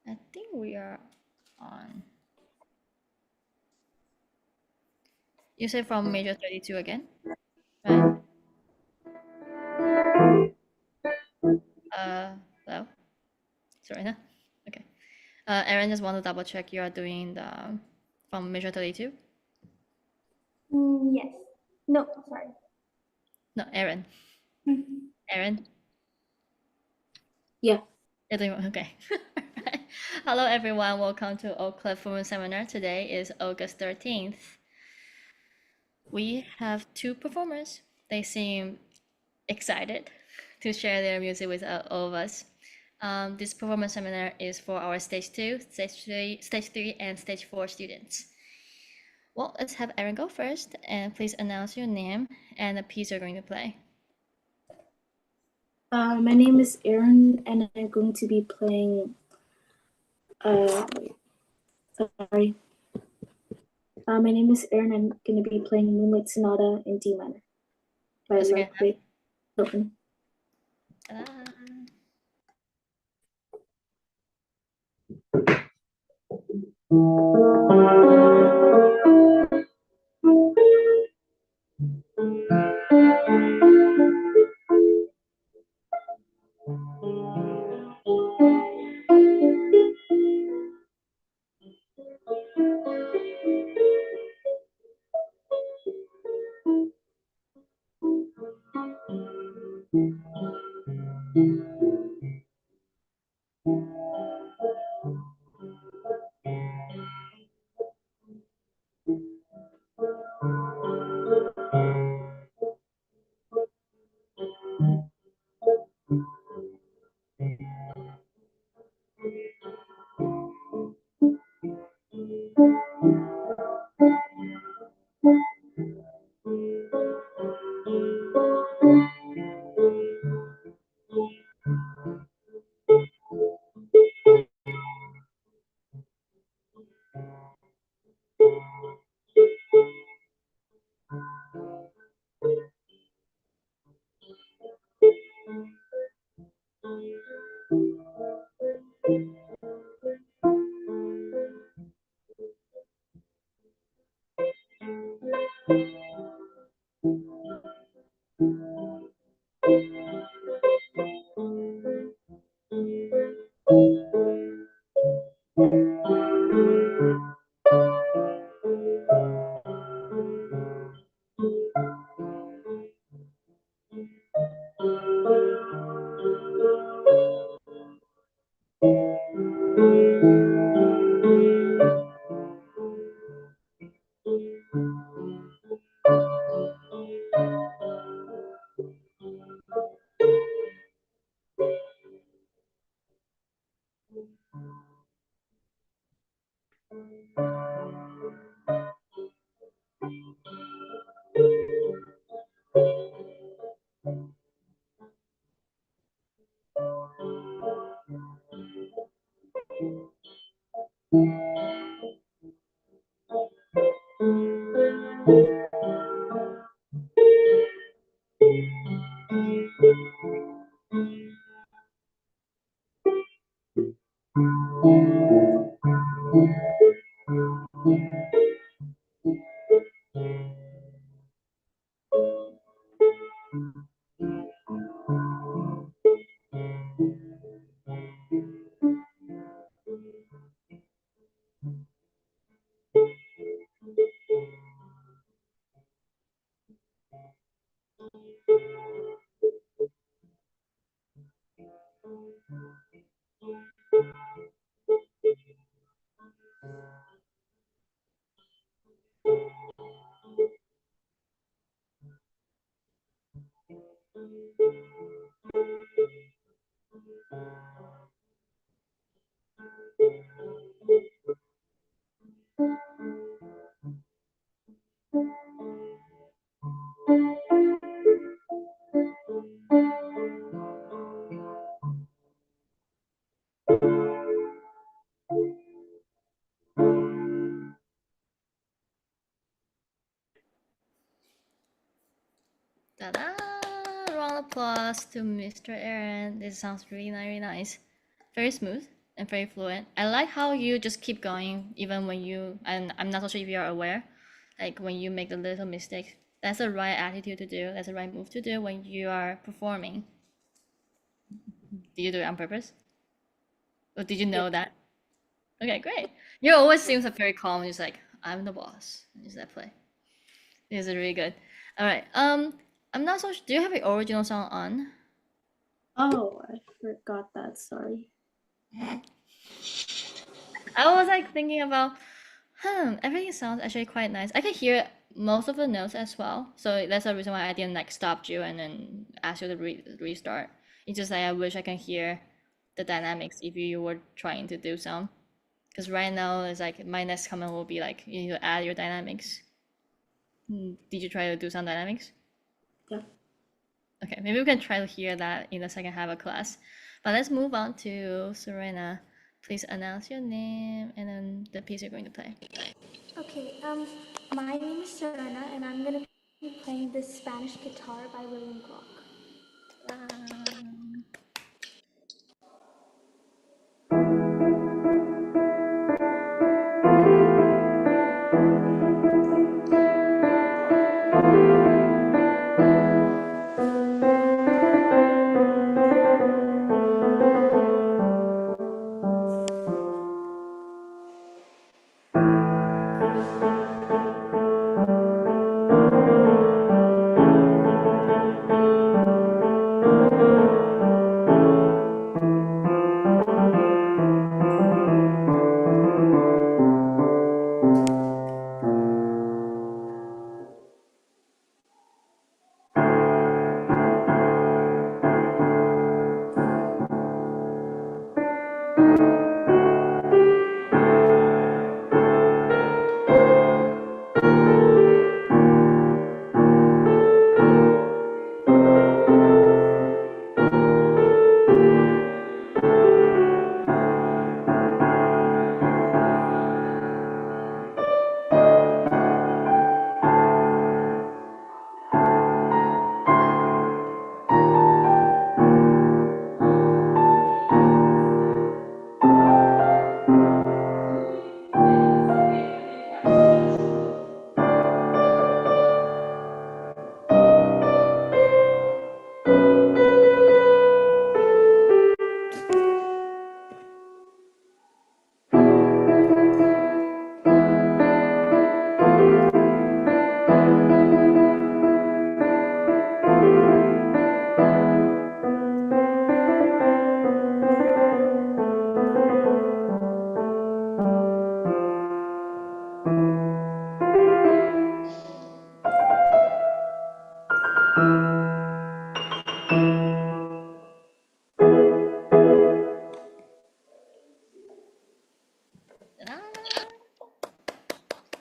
I think we are on. You said from major 32 again, right? Hello? Sorry, no? Okay. Aaron, just want to double check you are doing the from major 32? Yes. No, sorry. No, Aaron. Aaron? Yeah. You're doing okay. Hello, everyone. Welcome to Oak Cliff Women Seminar. Today is August 13th. We have two performers. They seem excited to share their music with all of us. This performance seminar is for our stage 2, stage 3, and stage 4 students. Well, let's have Aaron go first, and please announce your name and the piece you're going to play. My name is Aaron, and I'm going to be playing. Sorry. My name is Aaron. I'm going to be playing Moonlight Sonata in D minor by Ludwig Hilton. Ta-da! Round of applause to Mr. Aaron. This sounds really nice. Very smooth and very fluent. I like how you just keep going even when you, and I'm not so sure if you're aware, like when you make the little mistakes. That's the right attitude to do. That's the right move to do when you are performing. Do you do it on purpose? Or did you Yeah. know that? Okay, great. You always seems like very calm. Just like I'm the boss. Just that play. This is really good. All right. I'm not so. Do you have the original song on? Oh, I forgot that. Sorry. I was like thinking about, everything sounds actually quite nice. I can hear most of the notes as well, so that's the reason why I didn't like stop you and then ask you to restart. It's just like I wish I can hear the dynamics if you were trying to do some. Because right now it's like my next comment will be like you need to add your dynamics. Did you try to do some dynamics? Yeah. Okay, maybe we can try to hear that in the second half of class. But let's move on to Serena. Please announce your name and then the piece you're going to play. Okay, my name is Serena, and I'm gonna be playing the Spanish guitar by William Gluck. Round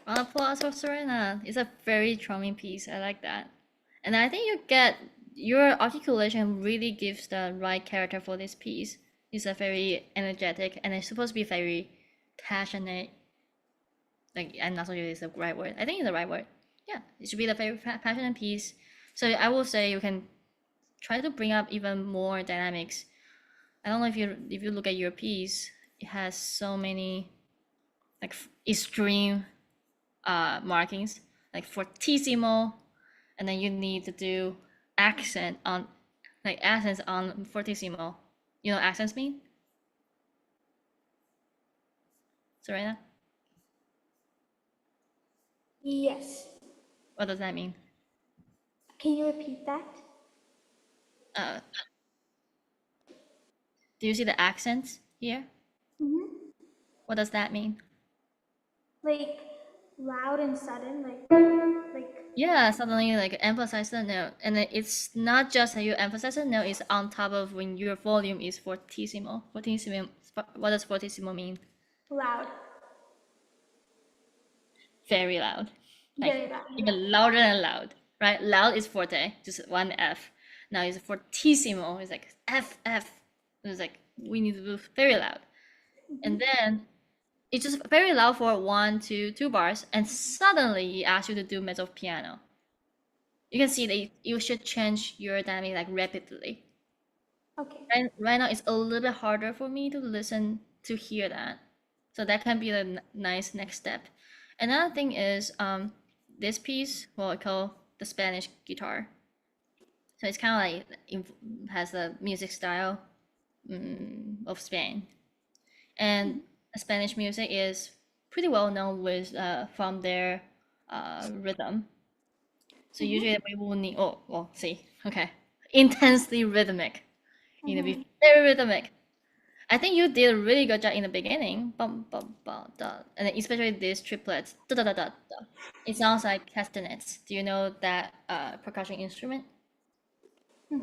of applause for Serena. It's a very charming piece. I like that. And I think you get your articulation really gives the right character for this piece. It's a very energetic and it's supposed to be very passionate. Like I'm not sure if it's the right word. I think it's the right word. Yeah, it should be the very passionate piece. So I will say you can try to bring up even more dynamics. I don't know if you look at your piece, it has so many like extreme markings, like fortissimo, and then you need to do accent on like accents on fortissimo. You know what accents mean? Serena? Yes. What does that mean? Can you repeat that? Uh, do you see the accents here? Mm-hmm. What does that mean? Like loud and sudden, like. Yeah, suddenly like emphasize the note, and then it's not just that you emphasize the note; it's on top of when your volume is fortissimo. Fortissimo. What does fortissimo mean? Loud. Very loud, like Very loud. Yeah. even louder than loud, right? Loud is forte, just one F. Now it's fortissimo. It's like F F. It's like we need to do very loud, and then it's just very loud for 1 to 2 bars, and suddenly it asks you to do mezzo piano. You can see that you should change your dynamic like rapidly. Okay. Right now, it's a little bit harder for me to listen to hear that. So that can be the nice next step. Another thing is this piece, what I call the Spanish guitar. So it's kind of like has the music style of Spain, and Spanish music is pretty well known with from their rhythm. So usually we will need see, okay, intensely rhythmic. You know, be very rhythmic. I think you did a really good job in the beginning. Bum, bum, bum, da. And especially these triplets. Da, da, da, da, da. It sounds like castanets. Do you know that percussion instrument? Do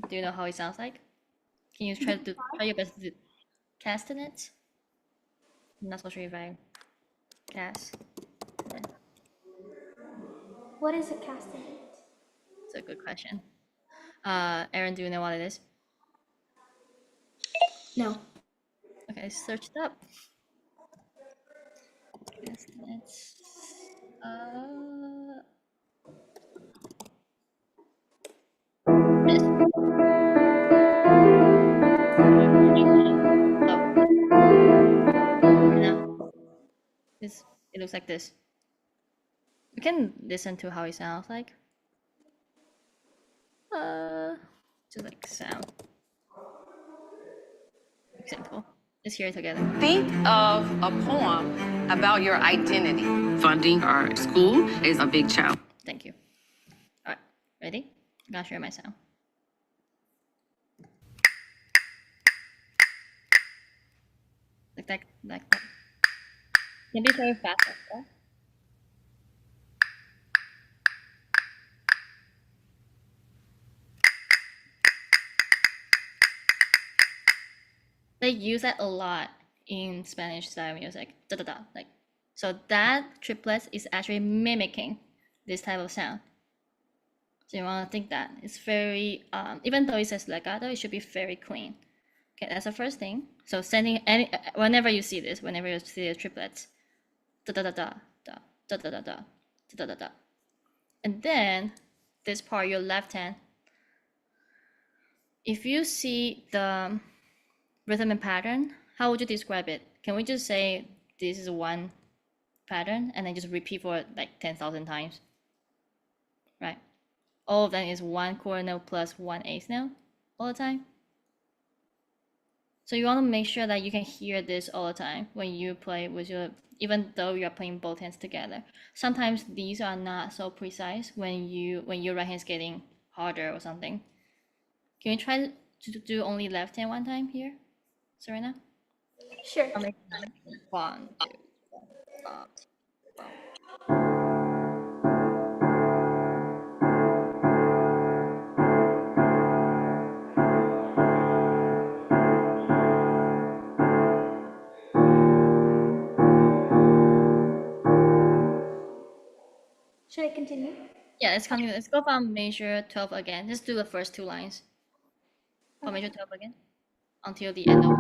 you know how it sounds like? Can you try your best to do castanets? I'm not so sure if I cast. What is a castanet? It's a good question. Aaron, do you know what it is? No. Okay, search it up. Castanets. This. This, it looks like this. We can listen to how it sounds like. Just like sound. Example. Let's hear it together. Think of a poem about your identity. Funding our school is a big challenge. Thank you. All right, ready? I'm gonna share my sound. Like that, like that. Can be very fast like that. They use that a lot in Spanish style music. Da da da. Like, so that triplet is actually mimicking this type of sound. So you want to think that it's very even though it says legato, it should be very clean. Okay, that's the first thing. So sending any whenever you see this, whenever you see the triplets, da da da da da da da da da da da da, and then this part, your left hand. If you see the rhythm and pattern, how would you describe it? Can we just say this is one pattern and then just repeat for like 10,000 times? Right? All of them is one quarter note plus one eighth note all the time. So you want to make sure that you can hear this all the time when you play with your, even though you're playing both hands together. Sometimes these are not so precise when your right hand's getting harder or something. Can you try to do only left hand one time here, Serena? Sure. I'll make it 1, 2, 3, 4. Should I continue? Yeah, let's continue. Let's go from measure 12 again. Let's do the first two lines. From measure 12 again until the end of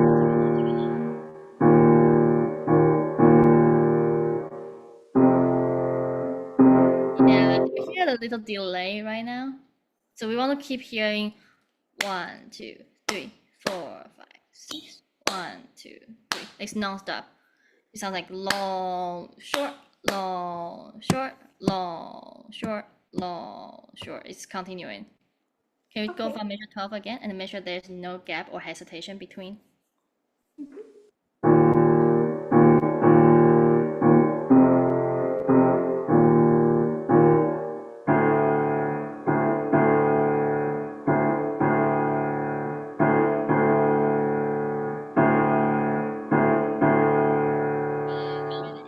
yeah, we hear a little delay right now. So we want to keep hearing 1, 2, 3, 4, 5, 6. 1, 2, 3. It's non-stop. It sounds like long, short, long, short, long, short, long, short. It's continuing. Can we go from measure 12 again and make sure there's no gap or hesitation between?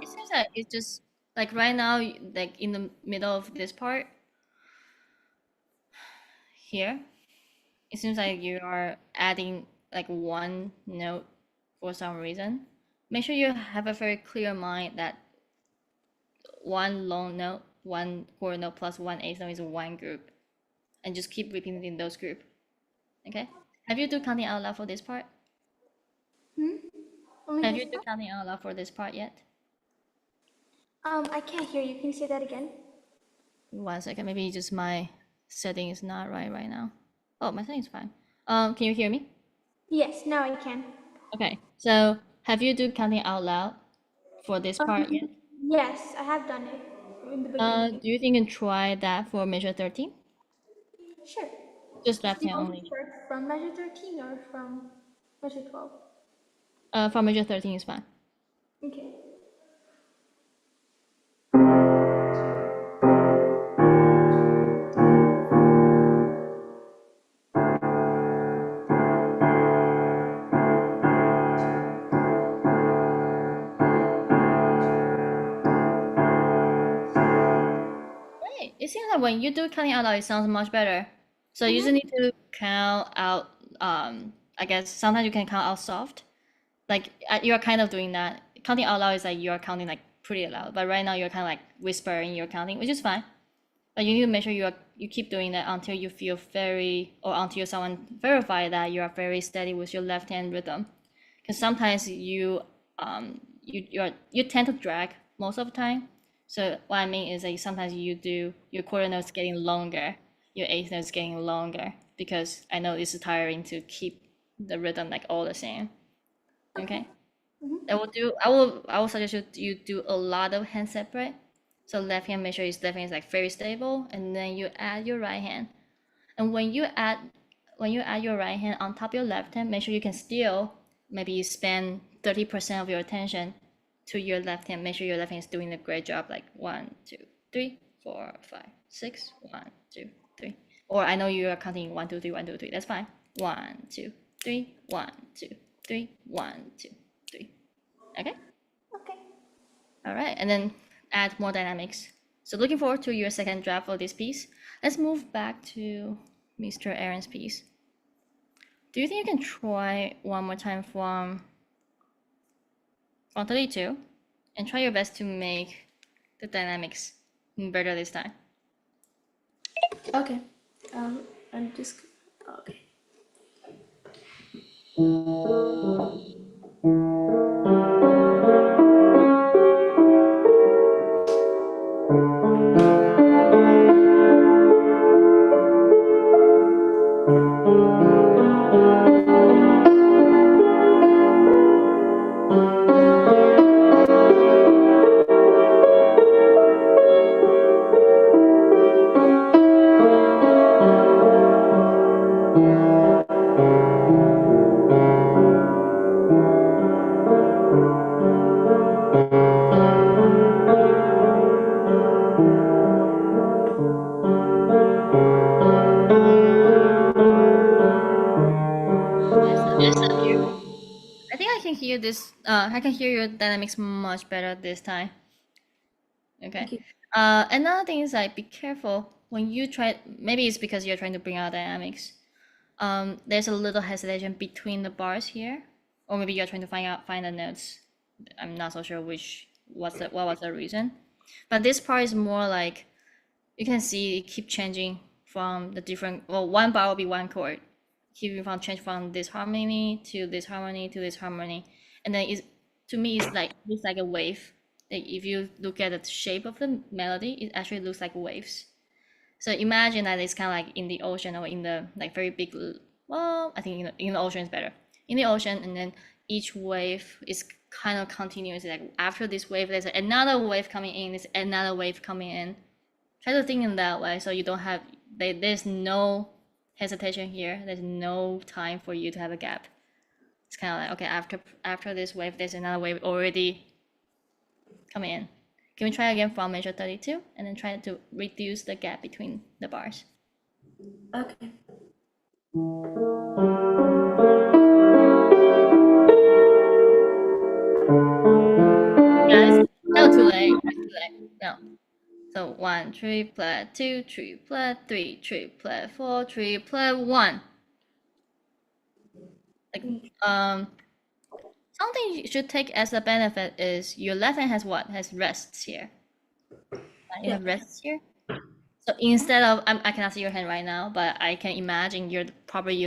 It seems like it's just like right now, like in the middle of this part here, it seems like you are adding like one note for some reason. Make sure you have a very clear mind that one long note, one quarter note plus one eighth note is one group, and just keep repeating those group. Okay. Have you do counting out loud for this part? Only Have this you do part? counting out loud for this part yet? I can't hear you. Can you say that again? 1 second. Maybe just my setting is not right now. Oh, my setting is fine. Can you hear me? Yes, now I can. Okay, so have you do counting out loud for this part yet? Yes, I have done it in the beginning. Do you think you can try that for measure 13? Sure. Just Do left you hand want me only. to start from measure 13 or from measure 12? From measure 13 is fine. Okay. Right. It seems like when you do counting out loud, it sounds much better. So you just need to count out. I guess sometimes you can count out soft. Like you are kind of doing that. Counting out loud is like you are counting like pretty loud, but right now you're kind of like whispering your counting, which is fine. But you need to make sure you keep doing that until you feel very, or until someone verify that you are very steady with your left hand rhythm. Because sometimes you tend to drag most of the time. So what I mean is that sometimes you do your quarter notes getting longer, your eighth notes getting longer, because I know it's tiring to keep the rhythm like all the same. Okay. I will suggest you do a lot of hand separate. So left hand, make sure his left hand is like very stable, and then you add your right hand. And when you add your right hand on top of your left hand, make sure you can still maybe spend 30% of your attention to your left hand. Make sure your left hand is doing a great job, like 1, 2, 3, 4, 5, 6, 1, 2, 3. Or I know you are counting 1, 2, 3, 1, 2, 3. That's fine. 1, 2, 3, 1, 2, 3, 1, 2, 3. Okay. Okay. All right, and then add more dynamics. So looking forward to your second draft for this piece. Let's move back to Mr. Aaron's piece. Do you think you can try one more time from 32 and try your best to make the dynamics better this time? Okay. I'm just okay. I think I can hear this. I can hear your dynamics much better this time. Okay. Thank you. Another thing is like be careful when you try. Maybe it's because you're trying to bring out dynamics. There's a little hesitation between the bars here, or maybe you're trying to find the notes. I'm not so sure what was the reason, but this part is more like you can see it keep changing from the different. Well, one bar will be one chord, keeping from change from this harmony to this harmony to this harmony, and then to me it's like a wave. Like if you look at the shape of the melody, it actually looks like waves. So imagine that it's kind of like in the ocean or in the like very big. Well, I think in the ocean is better. In the ocean, and then each wave is kind of continuous. Like after this wave, there's another wave coming in. There's another wave coming in. Try to think in that way, so you don't have. There's no hesitation here. There's no time for you to have a gap. It's kind of like okay, after this wave, there's another wave already coming in. Can we try again from measure 32 and then try to reduce the gap between the bars? Okay. Yeah, no, too late. It's too late. No. So 1 triplet, 2 triplet, 3 triplet, 4 triplet, 1. Like something you should take as a benefit is your left hand has what? Has rests here. You have rests here. So instead of I cannot see your hand right now, but I can imagine your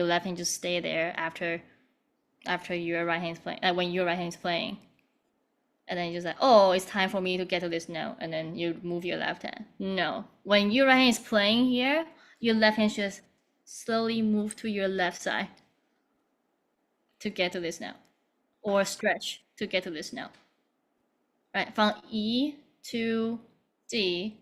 left hand just stay there after your right hand is playing, when your right hand is playing, and then you just like, oh, it's time for me to get to this note, and then you move your left hand. No, when your right hand is playing here, your left hand should slowly move to your left side to get to this note. or stretch to get to this note. Right, from E to D,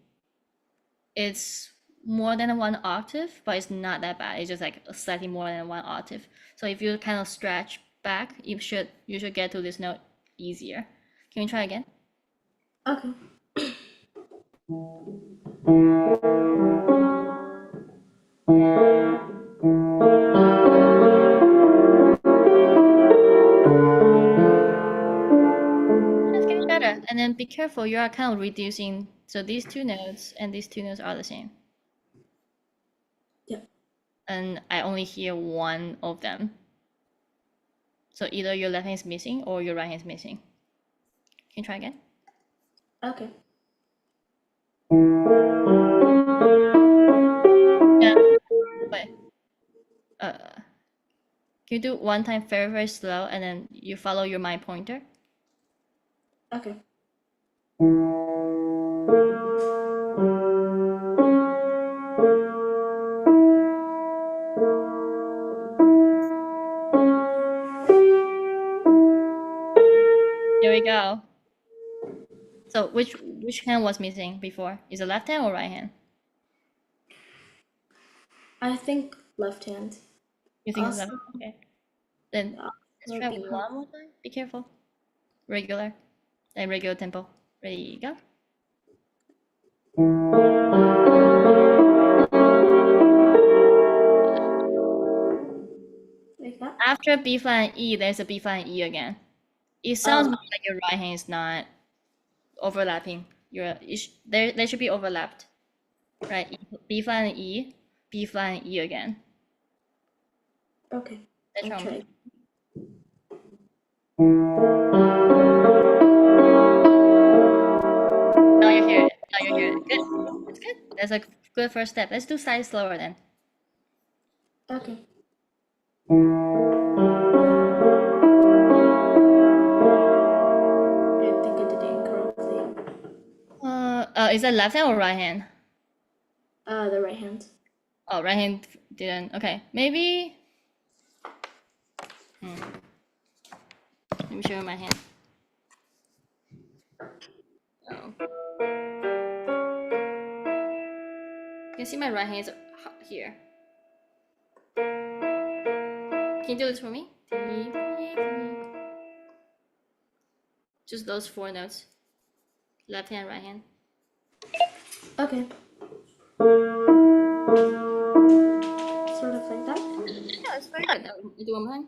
it's more than one octave, but it's not that bad. It's just like slightly more than one octave. So if you kind of stretch back, you should get to this note easier. Can you try again? Okay. It's getting better. And then be careful, you are kind of reducing. So these two notes and these two notes are the same. Yeah. And I only hear one of them. So either your left hand is missing or your right hand is missing. Can you try again? Okay. Yeah. Wait. Can you do one time very, very slow and then you follow your mind pointer? Okay. Here we go. So which hand was missing before? Is it left hand or right hand? I think left hand. You think it's Also, left? Okay. Then let's try because one more time. Be careful. Regular. And regular tempo. Ready, go. like that. After B flat and E, there's a B flat and E again. It sounds more like your right hand is not overlapping. They should be overlapped. Right? B flat and E, B flat and E again. Okay. Let's I'll try one. try. Now you hear it. Now you hear it. Good. That's good. That's a good first step. Let's do slightly slower then. Okay. I think I did it incorrectly. Is that left hand or right hand? The right hand. Oh, right hand didn't. Okay, maybe. Let me show you my hand. Oh. You can see my right hand is here. Can you do this for me? Just those four notes. Left hand, right hand. Okay. Sort of like that. Yeah, it's very good. Do one more time.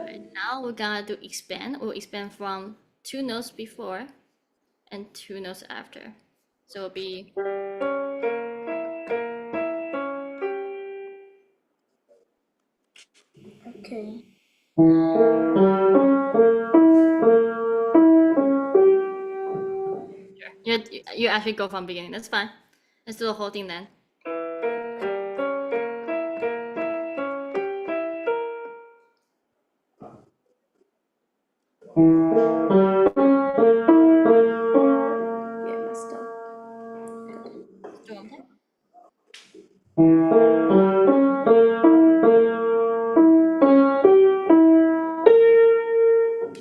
Alright, now we're gonna do expand. We'll expand from two notes before and two notes after. So it'll be Okay. you actually go from beginning. That's fine. Let's do the whole thing then. Yeah, messed up. Let's do one more time.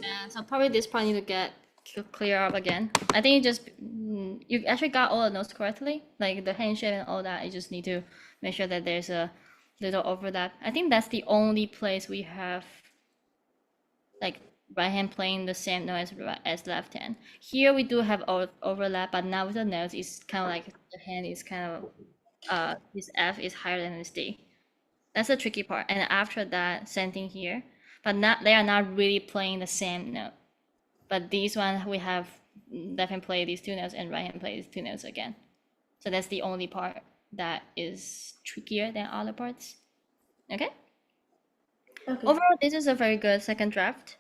Yeah, so probably this part need to get clear up again. I think you actually got all the notes correctly, like the hand shape and all that. You just need to make sure that there's a little overlap. I think that's the only place we have like right hand playing the same note as left hand. Here we do have overlap, but now with the notes, it's kind of like the hand is kind of this F is higher than this D. That's the tricky part. And after that, same thing here, but they are not really playing the same note. But these ones we have left hand play these two notes and right hand play these two notes again. So that's the only part that is trickier than other parts. Okay. Okay. Overall, this is a very good second draft.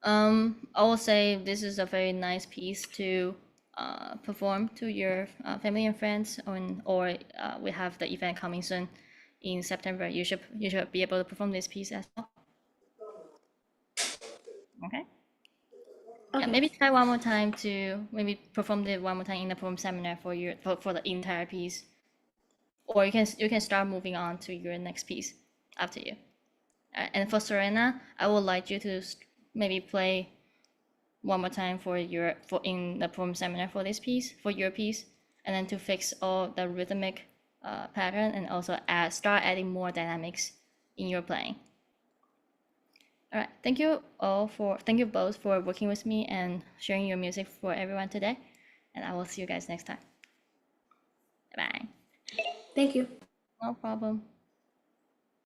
I will say this is a very nice piece to perform to your family and friends, or we have the event coming soon in September. You should be able to perform this piece as well. Okay. Yeah, maybe try one more time to maybe perform it one more time in the perform seminar for the entire piece. or you can start moving on to your next piece. Up to you. And for Serena, I would like you to maybe play one more time for in the performance seminar for this piece, for your piece, and then to fix all the rhythmic pattern, and also start adding more dynamics in your playing. All right, thank you both for working with me and sharing your music for everyone today, and I will see you guys next time. Bye. Thank you. No problem.